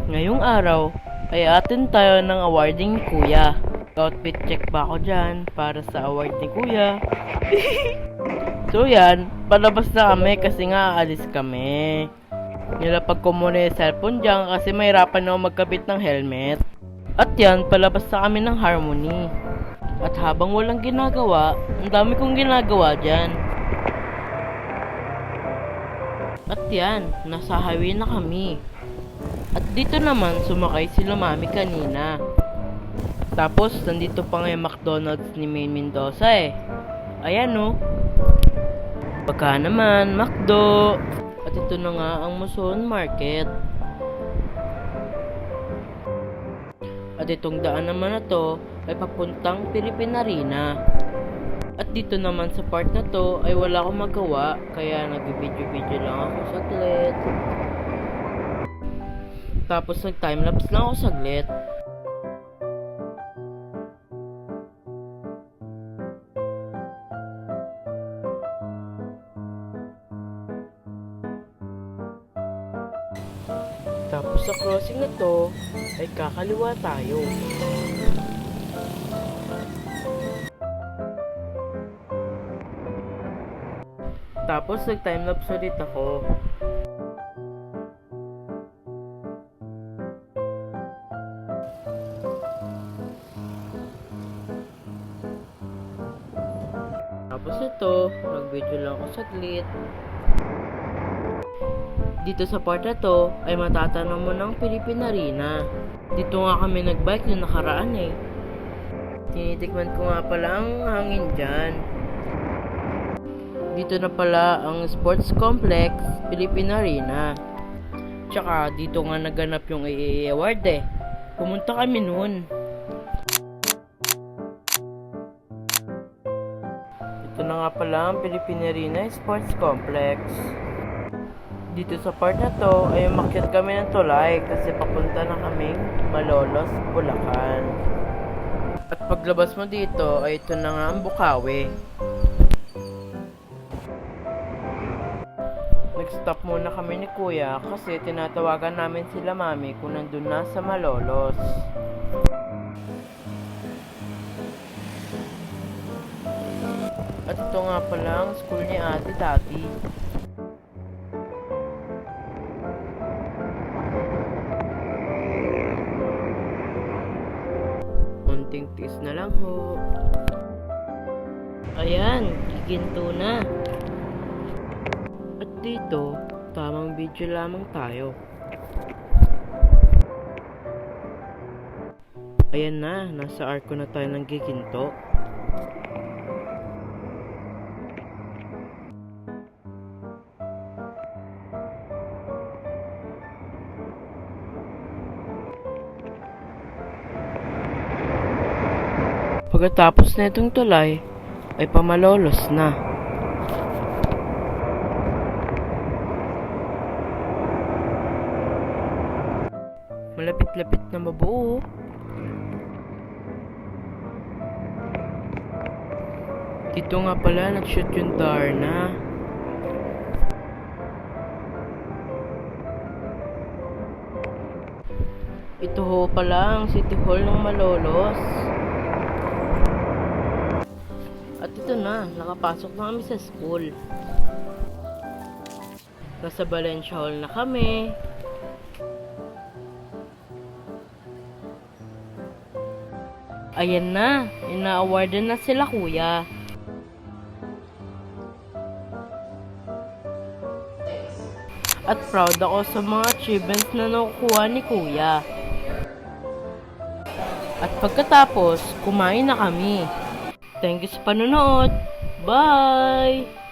Ngayong araw ay atin tayo ng awarding ni Kuya. Outfit check ba ako dyan para sa award ni Kuya? So yan, palabas na kami kasi nga aalis kami. Nilapag ko muna yung cellphone dyan kasi mahirapan ako magkabit ng helmet. At yan, palabas na kami ng Harmony. At habang walang ginagawa, ang dami kong ginagawa dyan. At yan, nasa highway na kami. At dito naman, sumakay sila mami kanina. Tapos, nandito pa nga yung McDonald's ni Maine Mendoza eh. Ayan oh. Baka naman, McDo. At ito na nga ang Muson Market. At itong daan naman na to ay papuntang Philippine Arena. At dito naman sa part na to ay wala akong magawa, kaya nag-video-video lang ako saglit. Tapos nag-timelapse lang ako saglit. Tapos sa crossing na to ay kakaliwa tayo. Tapos nag-timelapse ulit ako. Tapos ito, nag-video lang ako saglit. Dito sa part na to ay matatanong mo ng Philippine Arena. Dito nga kami nagbike na nakaraan eh. Tinitikman ko nga pala ang hangin dyan. Dito na pala ang Sports Complex Philippine Arena. Tsaka dito nga naganap yung AAA Award eh. Pumunta kami noon. Ito na nga pala ang Philippine Arena Sports Complex. Dito sa part na to ay umakyat kami ng tulay kasi papunta na kaming Malolos, Bulacan. At paglabas mo dito ay ito na nga ang Bukawi. Nag-stop muna kami ni Kuya kasi tinatawagan namin sila mami kung nandun na sa Malolos. At ito nga pala ang school ni ate dati. Munting tiis na lang ho. Ayan, kikinto na. At dito, tamang video lamang tayo. Ayan na, nasa arko na tayo ng giginto. Pagkatapos na itong tulay, ay pamalolos na. Malapit-lapit na mabuo. Dito nga pala nag-shoot yung Darna. Ito ho pala ang City Hall ng Malolos. At ito na, nakapasok na kami sa school. Nasa Valencia Hall na kami. Ayan na, ina-awardan na sila Kuya. At proud ako sa mga achievements na nakukuha ni Kuya. At pagkatapos, kumain na kami. Thank you sa panonood. Bye!